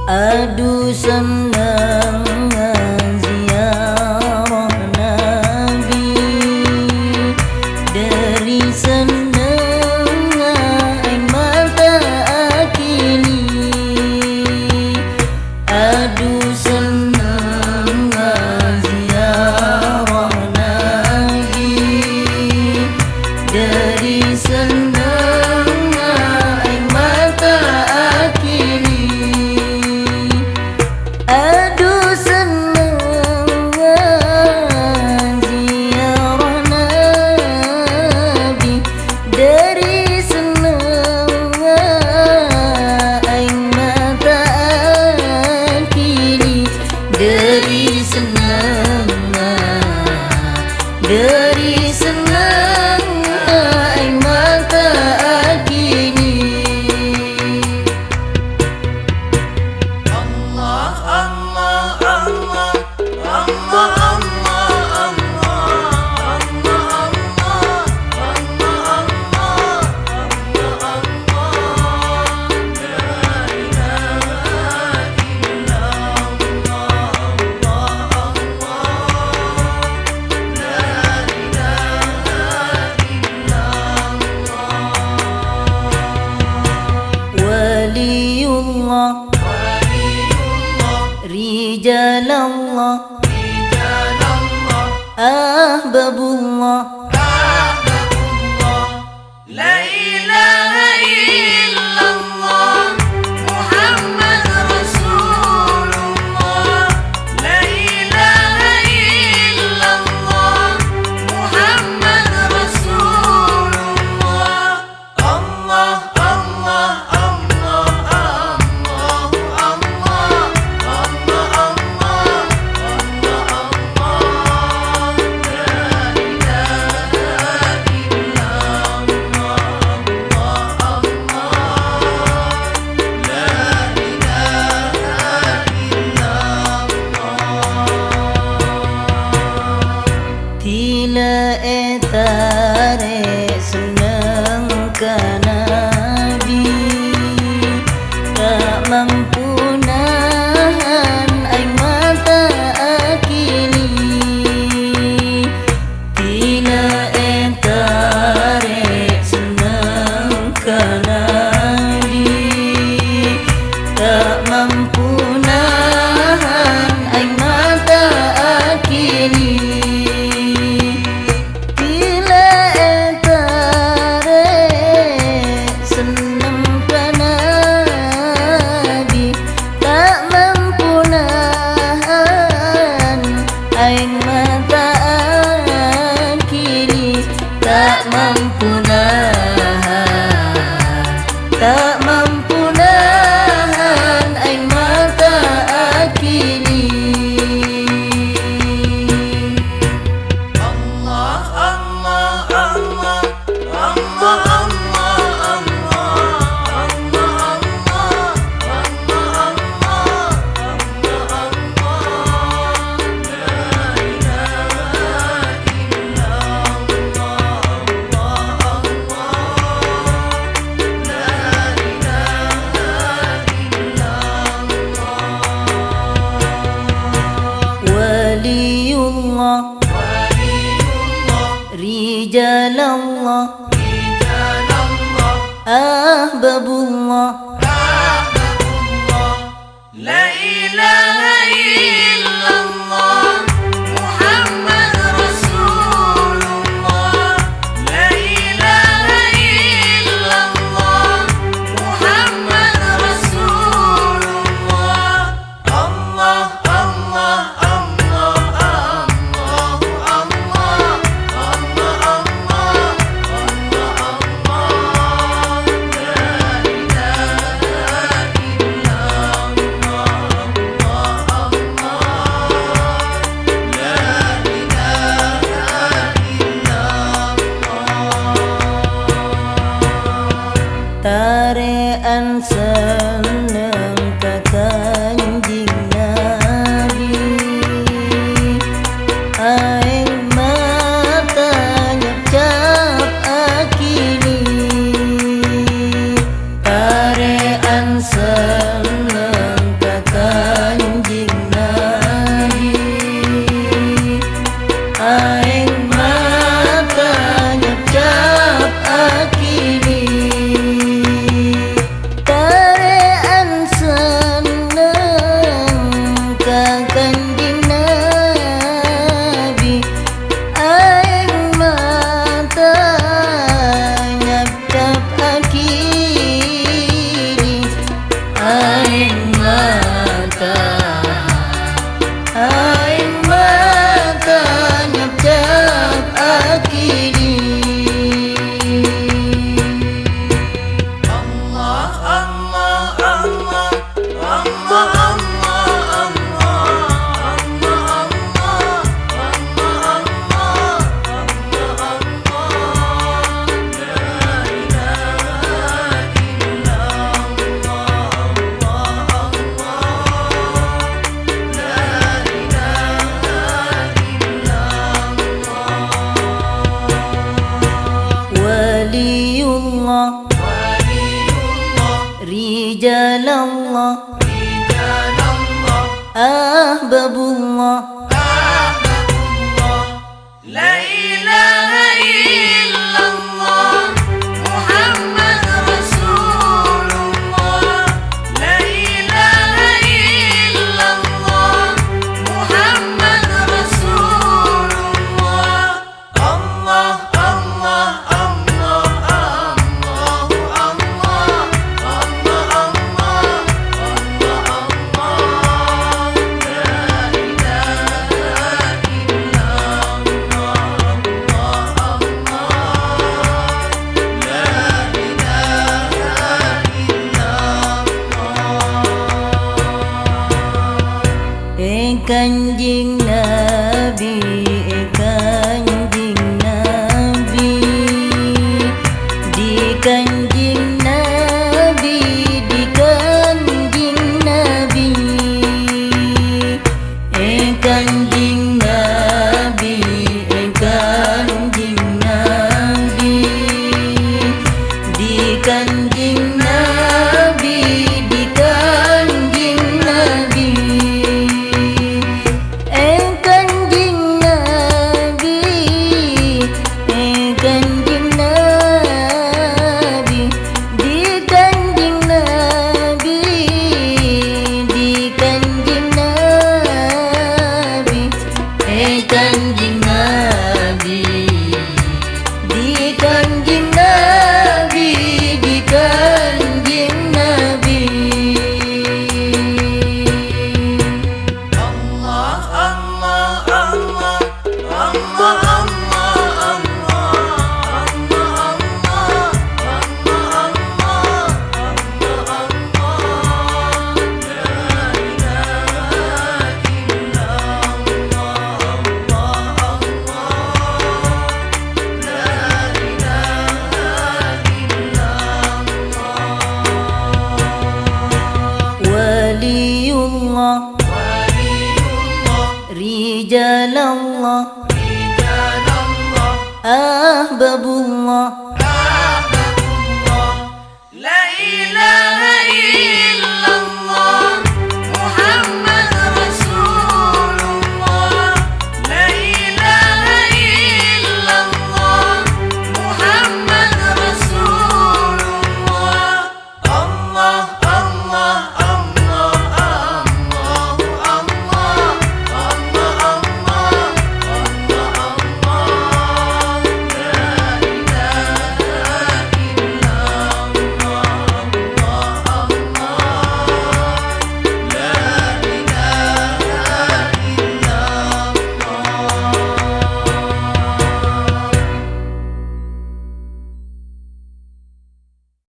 Aduh senang ziarah Nabi, dari senang air mata akili. Aduh senang ziarah Nabi, dari senang air mata akili. Aduh senang ziarah Nabi, dari senang air mata akili. Dari senang air mata akili. Waliullah, Rijalallah, Ahbabullah, La ilaha illallah Muhammad Rasulullah. La ilaha illallah Muhammad Rasulullah. Allah Allah Allah Allah Allah Allah Allah Allah. Tila etare senang ka Nabi, tak mampu nahan air mata akili. Tila etare senang ka Nabi, tak mampu nahan air mata akili. Air mata akili, tak mampu nahan air mata akili. Allah Allah Allah Allah Waliullah, Rijalallah, Ahbabullah, La ilaha illallah Muhammad Rasulullah. La ilaha illallah Muhammad Rasulullah. Allah Allah Allah Allah Allah Allah Allah Allah. La ilaha aing mata nyap-nyap akili. Allah Allah Allah Allah Allah Waliullah, Rijalallah, Ahbabullah, La ilaha illallah Muhammad Rasulullah. La ilaha illallah Muhammad Rasulullah. Allah Allah Allah Allah Allah Allah Kanjeng Nabi, Kanjeng Nabi, di Kanjeng Nabi, di Kanjeng Nabi, Kanjeng Nabi, Kanjeng Nabi, di Kanjeng Nabi, di Kanjeng Nabi. Kanjeng Nabi, di Kanjeng Nabi, di Kanjeng Nabi. Allah Allah Allah Allah Allah Waliullah, Rijalallah, Ahbabullah,